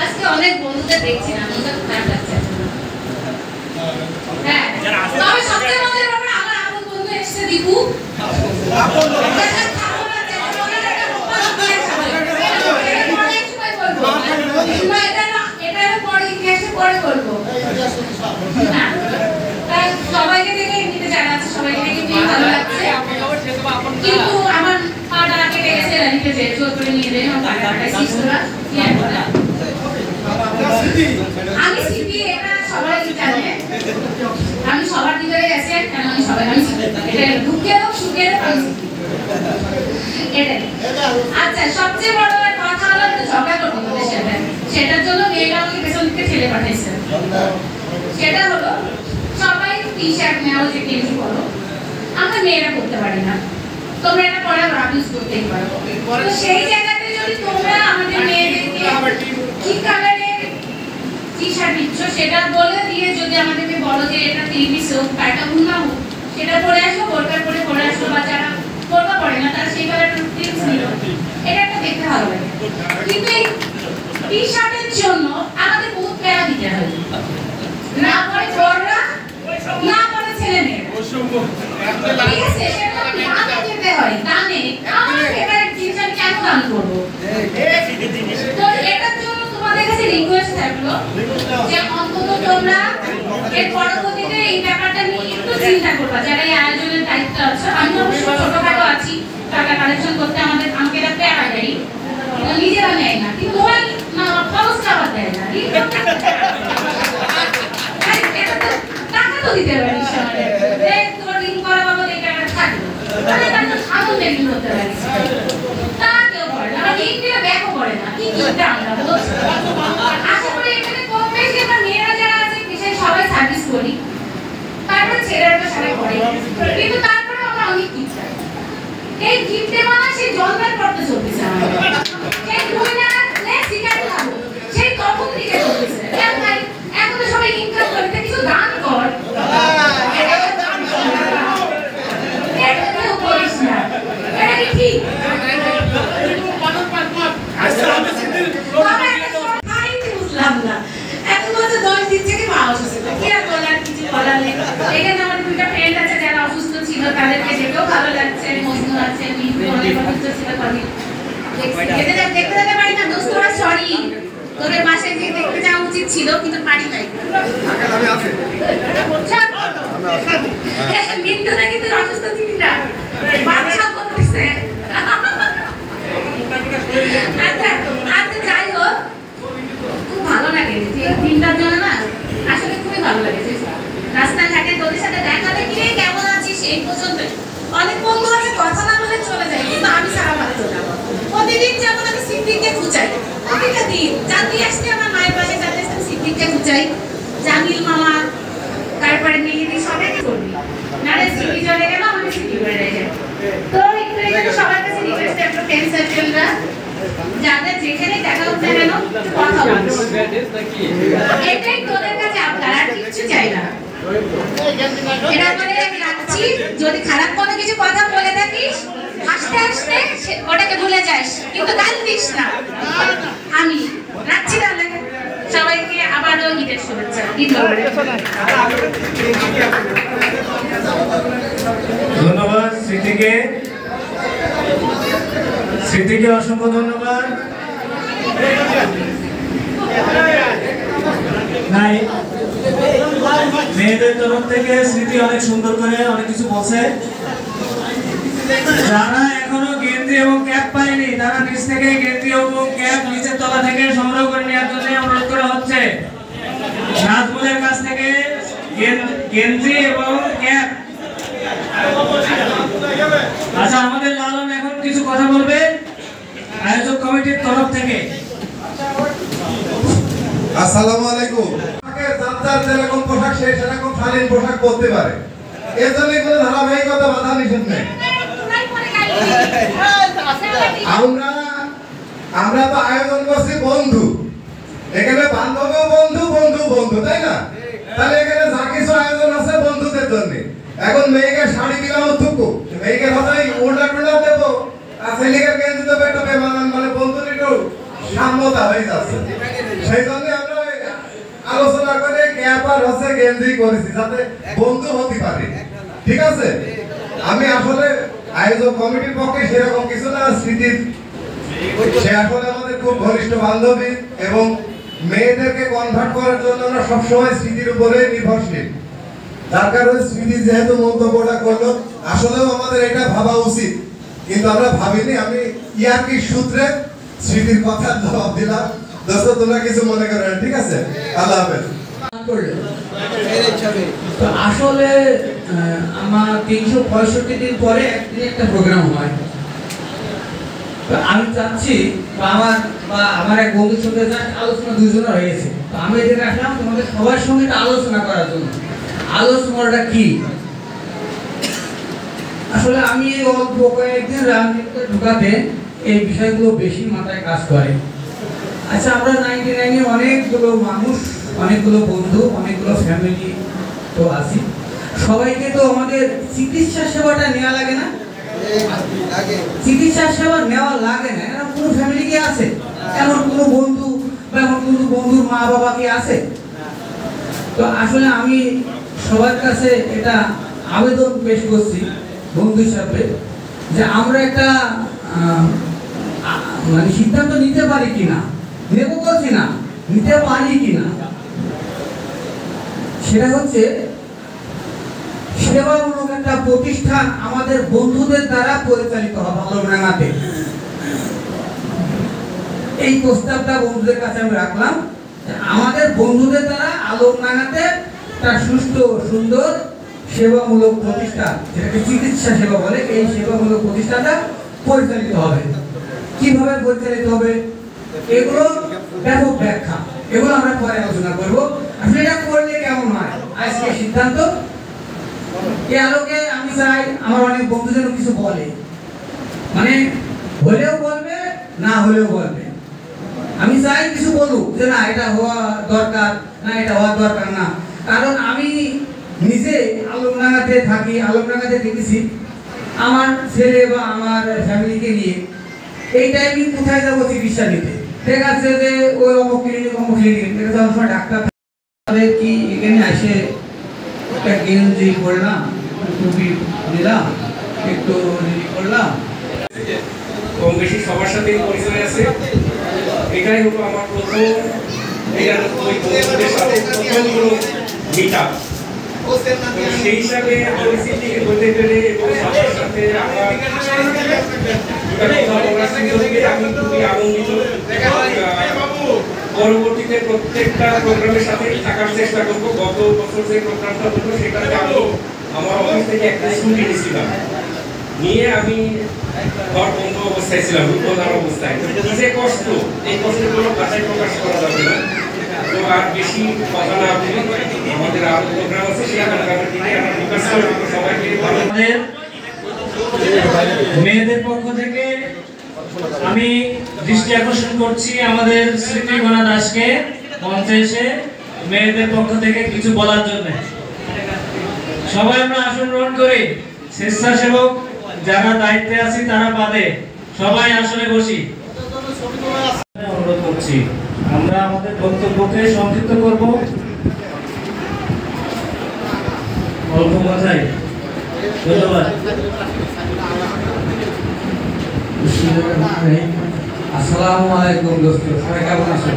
আজকে অনেক বন্ধুদের দেখছি না, মনটা খারাপ লাগছে। হ্যাঁ, তবে সবচেয়ে মজার ব্যাপার আমার আপন বন্ধু এসেছে দীপু। সবাইকে দেখে নিতে জানাচ্ছে, সবাইকে দেখে নিয়ে ভালো লাগছে। কিন্তু আমার পাটা কেটে গেছে, রানিকে যে জোর করে নিয়ে দেয় আমার পাটা সিস্টাররা কি আর বলা। আমি সিপি, এটা সবাই জানে। আমি সবার ভিতরে আছি, কারণ আমি সবাই আমি এটা দুঃখে হোক সুখে হোক আমি এটাই। আচ্ছা, সবচেয়ে বড় কথা হলো ঝগড়া করবো তোদের সাথে, সেটার জন্য মেয়েটা আমাকে পেছন থেকে ঠেলে পাঠাইছে। সেটা হলো সবাই টি শার্ট নেওয়া যে কেজি করো, আমরা মেয়েরা করতে পারি না, তোমরা এটা পরে ইউজ করতেই পারো। তো সেই জায়গাতে যদি তোমরা আমাদের মেয়েদেরকে কি কালারের টি শার্ট দিচ্ছ সেটা বলে দিয়ে যদি আমাদেরকে বলো যে এটা 3 পিস হোক, একটা উন্না হোক, সেটা পরে আসো, বোরকা পরে পরে আসো, বা যারা বোরকা পরে না তারা সেই কালারের টিপস নিল, এটা একটা দেখতে ভালো লাগে। কিন্তু এই টি শার্টের জন্য আমাদের বহুত প্যারা দিতে হয়, না পরে বড়রা, না পরে ছেলে মেয়ে, ঠিক আছে? সেটা দামে যেতে হয়, দামে আমার ফেভারিট জিনিস আমি কেন দাম করবো? তো এটার জন্য তোমাদের কাছে রিকোয়েস্ট থাকলো যে অন্তত তোমরা এর পরবর্তীতে এই ব্যাপারটা নিয়ে একটু চিন্তা করবা, যারা এই আয়োজনের দায়িত্ব আছে। আমি অবশ্য ছোটখাটো আছি, টাকা কালেকশন করতে আমাকে এটা প্যারা দেয়, নিজেরা নেয় না, কিন্তু ওই খরচ খাবার দেয় না, টাকা তো দিতে পারি সবাই, তোমার ঋণ করা বাবদ এই টাকাটা থাকবে, তাহলে তার আনন্দ ঋণ করতে পারি, তা কেউ করে না, ঋণ দিলে ব্যাকও করে না, কি কিনতে আমরা বলছি। আশা করি এখানে কম বেশি আমরা মেয়েরা যারা আছে বিশেষ সবাই সার্ভিস করি, তারপরে ছেলেরা তো সবাই করে, কিন্তু তারপরে আমরা অনেক কি চাই, এই গিফটে মানে সেই জন্মের পর তো চলতেছে আমাদের, সেই দুই না শিকার খাবো সেই তখন থেকে চলতেছে। এখন সবাই ইনকাম করতে কিছু দান কর, তাদেরকে দেখেও ভালো লাগছে, মজনু আছে, অনেক অসুস্থ ছিল, দেখতে যেতে পারি না দোস্তরা, সরি তোদের বাসায় গিয়ে দেখতে যাওয়া উচিত ছিল, কিন্তু পারি নাই। মিন্টুরা কিন্তু অসুস্থ ছিল না, বাচ্চা করতেছে। আচ্ছা আচ্ছা, যাই হোক, খুব ভালো লাগে এই দিনটার জন্য না, আসলে খুবই ভালো লাগে। রাস্তাঘাটে তোদের সাথে দেখা দেখি কেমন আছিস এই পর্যন্ত, অনেক বন্ধু আছে কথা না বলে চলে যায়, কিন্তু আমি সারা পারতো না। প্রতিদিন যেমন আমি সিদ্দিককে খুঁজাই, প্রতিটা দিন জানতে আসলে আমার মায়ের পাশে যাতে সিদ্দিককে খুঁজাই, জামিল মামা, তারপরে মেহেদি, সবাইকে করবি না রে, সিটি চলে গেল আমাকে সিটি করে রেখে। তো একটু এখানে সবার কাছে রিকোয়েস্ট, একটা ফ্রেন্ড সার্কেলরা যাদের যেখানে দেখা হচ্ছে কেন কথা বলছি, এটাই তোদের কাছে আপনার, আর কিছু চাই না। এটা বলে রাখছি, যদি খারাপ কোনো কিছু কথা বলে থাকিস হাসতে হাসতে ওটাকে ভুলে যাস, কিন্তু গাল দিস না। আমি রাখছি তাহলে, সবাইকে আবারও ঈদের শুভেচ্ছা। ধন্যবাদ স্মৃতিকে, স্মৃতিকে অসংখ্য ধন্যবাদ। নাই মেয়েদের তরফ থেকে স্মৃতি অনেক সুন্দর করে অনেক কিছু বলছে। যারা এখনো গেঞ্জি এবং ক্যাপ পায়নি তারা নিচ থেকে গেঞ্জি এবং ক্যাপ নিচের তলা থেকে সংগ্রহ করে নেওয়ার জন্য অনুরোধ করা হচ্ছে। নাজমুলের কাছ থেকে গেঞ্জি এবং ক্যাপ। আচ্ছা, আমাদের লালন এখন কিছু কথা বলবে আয়োজক কমিটির তরফ থেকে। আসসালামু আলাইকুম। যার যেরকম পোশাক সে সেরকম শালীন পোশাক পরতে পারে, এর জন্য কোনো ধারাবাহিকতা বাধা নিষেধ নেই। আমরা তো আয়োজন করছি বন্ধু, এখানে বান্ধবীও বন্ধু, বন্ধু বন্ধু, তাই না? তাহলে এখানে যা কিছু আয়োজন আছে বন্ধুদের জন্য। এখন মেয়েকে শাড়ি দিলাম থুকু, মেয়েকে কথাই উল্টা টুল্টা দেবো, আর ছেলেকে গেঞ্জি দেবো, একটা বেমানান, মানে বন্ধুর একটু সাম্যতা হয়ে যাচ্ছে। সেই জন্য আমরা আলোচনা করে ক্যাপ আর হচ্ছে গেঞ্জি করেছি যাতে বন্ধু হতে পারে। ঠিক আছে, আমি আসলে আয়োজক কমিটির পক্ষে সেরকম কিছু না, স্মৃতির সে আসলে আমাদের খুব ঘনিষ্ঠ বান্ধবী এবং মেয়েদেরকে কনভার্ট করার জন্য আমরা সবসময় স্মৃতির উপরে নির্ভরশীল। যার কারণে স্মৃতি যেহেতু মন্তব্যটা করলো, আসলেও আমাদের এটা ভাবা উচিত, কিন্তু আমরা ভাবিনি। আমি ইয়ার্কির সূত্রে স্মৃতির কথার জবাব দিলাম। দোস্ত তোমরা কিছু মনে করো না, ঠিক আছে? আল্লাহ হাফেজ। আসলে আমার 365 দিন পরে একদিন একটা প্রোগ্রাম হয়। আমি চাচ্ছি আমার এক বন্ধুর সঙ্গে আলোচনা দুজনের হয়েছে, তো আমি এখানে আসলাম তোমাদের সবার সঙ্গে আলোচনা করার জন্য। আলোচনাটা কি? আসলে আমি অল্প কয়েকদিন রাজনীতিতে ঢুকাতে এই বিষয়গুলো বেশি মাথায় কাজ করে। আচ্ছা, আমরা 99-এ অনেকগুলো মানুষ, অনেকগুলো বন্ধু, অনেকগুলো ফ্যামিলি তো আছি। সবাইকে তো আমাদের চিকিৎসা সেবাটা নেওয়া লাগে না? চিকিৎসা সেবা নেওয়া লাগে না, এরকম কোনো ফ্যামিলি কি আছে? এমন কোনো বন্ধু বা এমন কোনো বন্ধুর মা বাবা কি আছে? তো আসলে আমি সবার কাছে এটা আবেদন পেশ করছি বন্ধু হিসাবে, যে আমরা একটা মানে সিদ্ধান্ত নিতে পারি কিনা, নেব বলছি না, নিতে পারি কিনা, সেটা হচ্ছে সেবামূলক একটা প্রতিষ্ঠান আমাদের বন্ধুদের দ্বারা পরিচালিত হবে আলমডাঙ্গাতে। এই প্রস্তাবটা বন্ধুদের কাছে আমি রাখলাম, আমাদের বন্ধুদের দ্বারা আলমডাঙ্গাতে একটা সুষ্ঠু সুন্দর সেবামূলক প্রতিষ্ঠান, যেটাকে চিকিৎসা সেবা বলে, এই সেবামূলক প্রতিষ্ঠানটা পরিচালিত হবে। কিভাবে পরিচালিত হবে এগুলো ব্যাপক ব্যাখ্যা, এগুলো আমরা পরে আলোচনা করবো। আসলে এটা করলে কেমন হয়, আজকে সিদ্ধান্ত এই আলোকে আমি চাই আমার অনেক বন্ধুদের কিছু বলে, মানে হলেও বলবে, না হলেও বলবে। আমি চাই কিছু বলুক যে না এটা হওয়া দরকার, না এটা হওয়া দরকার না। কারণ আমি নিজে আলমডাঙ্গাতে থাকি, আলমডাঙ্গাতে দেখেছি আমার ছেলে বা আমার ফ্যামিলিকে নিয়ে এই টাইমে কোথায় যাবো চিকিৎসা নিতে, ঠিক আছে যে ওই অমুক ক্লিনিক অমুক ক্লিনিক, ডাক্তার কি এখানে আসে একটা গেঞ্জি করলাম, টুপি নিলাম, একটু করলাম, কম বেশি সবার সাথে পরিচয় আছে। এটাই হলো আমার প্রথম 99 বন্ধুদের সাথে প্রথমগুলো মিট আপ। সেই হিসাবে পরিস্থিতি হতে পেরে এবং সবার সাথে আমার আমি খুবই আনন্দিত। পরবর্তীতে প্রত্যেকটা প্রোগ্রামের সাথে থাকার চেষ্টা করবো। গত বছর যে প্রোগ্রামটা হলো সেটাতে আমি আমার অফিস থেকে একটা ছুটি নিয়েছিলাম, নিয়ে আমি ঘর বন্ধ অবস্থায় ছিলাম, রূপদার অবস্থায়। যে কষ্ট, এই কষ্টগুলো ভাষায় প্রকাশ করা যাবে না। তো আর বেশি কথা না বলি, আমাদের আরো প্রোগ্রাম আছে, সেই আগামীর দিনে আমরা রিকোয়েস্ট করব সবাইকে। আমাদের মেয়েদের পক্ষ থেকে আমি দৃষ্টি আকর্ষণ করছি আমাদের স্মৃতিগণা দাসকে মঞ্চে এসে মেয়েদের পক্ষ থেকে কিছু বলার জন্য। সবাই আমরা আসন গ্রহণ করি, স্বেচ্ছাসেবক যারা দায়িত্বে আছি তারা বাদে সবাই আসলে বসি। অনুরোধ করছি আমরা আমাদের বক্তব্যকে সংক্ষিপ্ত করব, অল্প কথায়। ধন্যবাদ। আসসালামু আলাইকুম দোস্ত, সবাই কেমন আছেন?